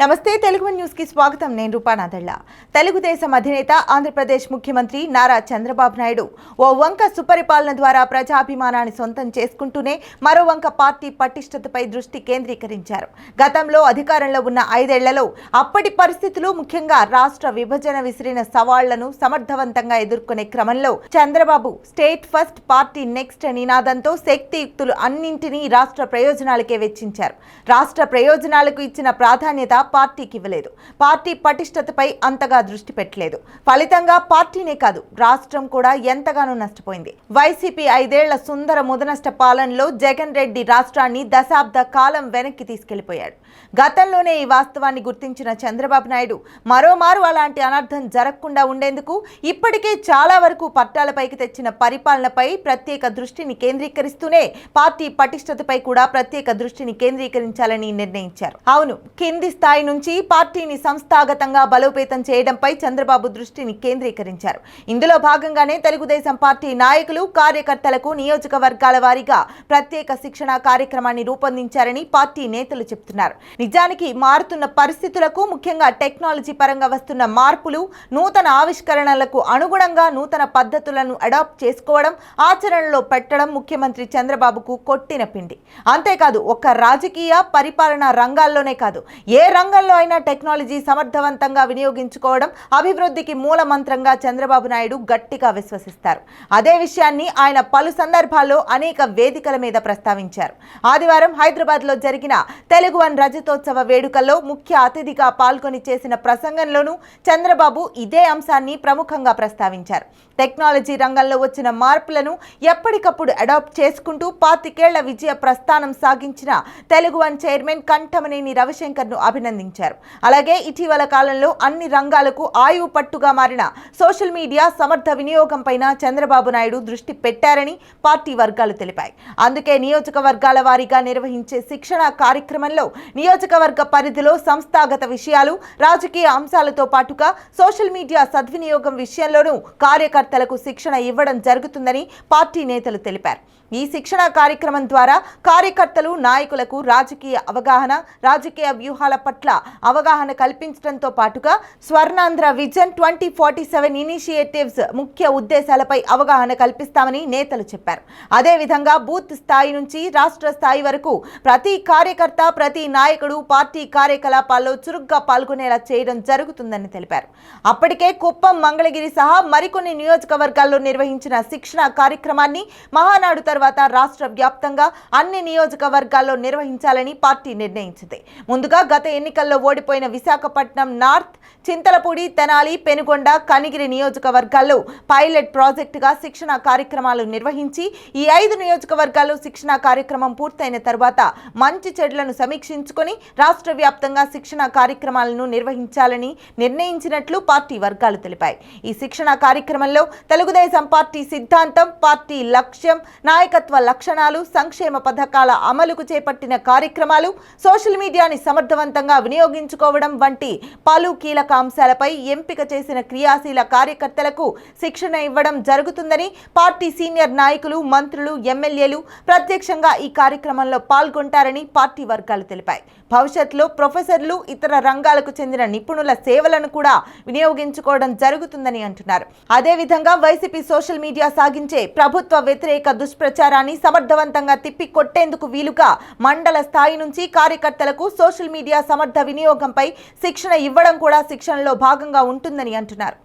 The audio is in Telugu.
నమస్తే తెలుగు న్యూస్ కి స్వాగతం నేను రూపానాథళ్ళ తెలుగుదేశం అధినేత ఆంధ్రప్రదేశ్ ముఖ్యమంత్రి నారా చంద్రబాబు నాయుడు ఓ వంక సుపరిపాలన ద్వారా ప్రజాభిమానాన్ని సొంతం చేసుకుంటూనే మరో వంక పార్టీ పటిష్టతపై దృష్టి కేంద్రీకరించారు. గతంలో అధికారంలో ఉన్న 5 ఏళ్లలో అప్పటి పరిస్థితులు ముఖ్యంగా రాష్ట్ర విభజన విసిరిన సవాళ్లను సమర్థవంతంగా ఎదుర్కొనే క్రమంలో Chandrababu state first party next నినాదంతో శక్తియుక్తులు అన్నింటినీ రాష్ట్ర ప్రయోజనాలకే వెచ్చించారు. రాష్ట్ర ప్రయోజనాలకు ఇచ్చిన ప్రాధాన్యత పార్టీకి ఇవ్వలేదు. పార్టీ పటిష్టతపై అంతగా దృష్టి పెట్టలేదు. ఫలితంగా పార్టీనే కాదు రాష్ట్రం కూడా ఎంతగానో నష్టపోయింది. వైసీపీ 5 ఏళ్ల సుందర ముదనష్ట పాలనలో జగన్ రెడ్డి రాష్ట్రాన్ని దశాబ్ద కాలం వెనక్కి తీసుకెళ్లిపోయాడు. గతంలోనే ఈ వాస్తవాన్ని గుర్తించిన చంద్రబాబు నాయుడు మరోమారు అలాంటి అనర్థం జరగకుండా ఉండేందుకు ఇప్పటికే చాలా వరకు పట్టాలపైకి తెచ్చిన పరిపాలనపై ప్రత్యేక దృష్టిని కేంద్రీకరిస్తూనే పార్టీ పటిష్టతపై కూడా ప్రత్యేక దృష్టిని కేంద్రీకరించాలని నిర్ణయించారు. అవును, కింది స్థాయి నుంచి పార్టీని సంస్థాగతంగా బలోపేతం చేయడంపై చంద్రబాబు దృష్టిని కేంద్రీకరించారు. ఇందులో భాగంగానే తెలుగుదేశం పార్టీ నాయకులు కార్యకర్తలకు నియోజకవర్గాల వారీగా ప్రత్యేక శిక్షణ కార్యక్రమాన్ని రూపొందించారని పార్టీ నేతలు చెబుతున్నారు. నిజానికి మారుతున్న పరిస్థితులకు ముఖ్యంగా టెక్నాలజీ పరంగా వస్తున్న మార్పులు, నూతన ఆవిష్కరణలకు అనుగుణంగా నూతన పద్ధతులను అడాప్ట్ చేసుకోవడం, ఆచరణలో పెట్టడం ముఖ్యమంత్రి చంద్రబాబుకు కొట్టిన పిండి. అంతేకాదు ఒక్క రాజకీయ పరిపాలనా రంగాల్లోనే కాదు ఏ రంగంలో అయినా టెక్నాలజీ సమర్థవంతంగా వినియోగించుకోవడం అభివృద్ధికి మూల మంత్రంగా చంద్రబాబు నాయుడు గట్టిగా విశ్వసిస్తారు. అదే విషయాన్ని ఆయన పలు సందర్భాల్లో అనేక వేదికల మీద ప్రస్తావించారు. ఆదివారం హైదరాబాద్లో జరిగిన తెలుగు వన్ రజతోత్సవ వేడుకల్లో ముఖ్య అతిథిగా పాల్గొని చేసిన ప్రసంగంలోనూ చంద్రబాబు ఇదే అంశాన్ని ప్రముఖంగా ప్రస్తావించారు. టెక్నాలజీ రంగంలో వచ్చిన మార్పులను ఎప్పటికప్పుడు అడాప్ట్ చేసుకుంటూ 25 ఏళ్ల విజయ ప్రస్థానం సాగించిన తెలుగు వన్ చైర్మన్ కంఠమనేని రవిశంకర్ను అభినందించారు. అలాగే ఇటీవల కాలంలో అన్ని రంగాలకు ఆయువు పట్టుగా మారిన సోషల్ మీడియా సమర్థ వినియోగంపైన చంద్రబాబు నాయుడు దృష్టి పెట్టారని పార్టీ వర్గాలు తెలిపాయి. అందుకే నియోజకవర్గాల వారీగా నిర్వహించే శిక్షణ కార్యక్రమంలో నియోజకవర్గ పరిధిలో సంస్థాగత విషయాలు, రాజకీయ అంశాలతో పాటుగా సోషల్ మీడియా సద్వినియోగం విషయంలోనూ కార్యకర్తలకు శిక్షణ ఇవ్వడం జరుగుతుందని పార్టీ నేతలు తెలిపారు. ఈ శిక్షణ కార్యక్రమం ద్వారా కార్యకర్తలు, నాయకులకు రాజకీయ అవగాహన, రాజకీయ వ్యూహాల పట్ల అవగాహన కల్పించడంతో పాటుగా స్వర్ణాంధ్ర విజన్ 2047 ఇనిషియేటివ్స్ ముఖ్య ఉద్దేశాలపై అవగాహన కల్పిస్తామని నేతలు చెప్పారు. అదేవిధంగా బూత్ స్థాయి నుంచి రాష్ట్ర స్థాయి వరకు ప్రతి కార్యకర్త, ప్రతి నాయకుడు పార్టీ కార్యకలాపాల్లో చురుగ్గా పాల్గొనేలా చేయడం జరుగుతుందని తెలిపారు. అప్పటికే కుప్పం, మంగళగిరి సహా మరికొన్ని నియోజకవర్గాల్లో నిర్వహించిన శిక్షణ కార్యక్రమాన్ని మహానాడు తర్వాత రాష్ట్ర వ్యాప్తంగా అన్ని నియోజకవర్గాల్లో నిర్వహించాలని పార్టీ నిర్ణయించింది. ముందుగా గత ఎన్నికల్లో ఓడిపోయిన విశాఖపట్నం నార్త్, చింతలపూడి, తెనాలి, పెనుగొండ, కనిగిరి నియోజకవర్గాల్లో పైలట్ ప్రాజెక్టుగా శిక్షణ కార్యక్రమాలు నిర్వహించి ఈ 5 నియోజకవర్గాల్లో శిక్షణ కార్యక్రమం పూర్తయిన తర్వాత మంచి చెడులను సమీక్షించుకొని రాష్ట్ర వ్యాప్తంగా శిక్షణ కార్యక్రమాలను నిర్వహించాలని నిర్ణయించినట్లు పార్టీ వర్గాలు తెలిపాయి. ఈ శిక్షణ కార్యక్రమంలో తెలుగుదేశం పార్టీ సిద్ధాంతం, పార్టీ లక్ష్యం, నాయకత్వ లక్షణాలు, సంక్షేమ పథకాల అమలుకు చేపట్టిన కార్యక్రమాలు, సోషల్ మీడియాని సమర్థవంతంగా వినియోగించుకోవడం వంటి పలు కీలక అంశాలపై ఎంపిక చేసిన క్రియాశీల కార్యకర్తలకు శిక్షణ ఇవ్వడం జరుగుతుందని పార్టీ సీనియర్ నాయకులు, మంత్రులు, ఎమ్మెల్యేలు ప్రత్యక్షంగా ఈ కార్యక్రమంలో పాల్గొంటారని పార్టీ వర్గాలు తెలిపాయి. భవిష్యత్తులో ప్రొఫెసర్లు, ఇతర రంగాలకు చెందిన నిపుణుల సేవలను కూడా వినియోగించుకోవడం జరుగుతుందని అంటున్నారు. అదేవిధంగా వైసీపీ సోషల్ మీడియా సాగించే ప్రభుత్వ వ్యతిరేక దుష్ప్రచారాన్ని సమర్థవంతంగా తిప్పి కొట్టేందుకు వీలుగా మండల స్థాయి నుంచి కార్యకర్తలకు సోషల్ మీడియా సమర్థ వినియోగంపై శిక్షణ ఇవ్వడం కూడా శిక్షణలో భాగంగా ఉంటుందని అంటున్నారు.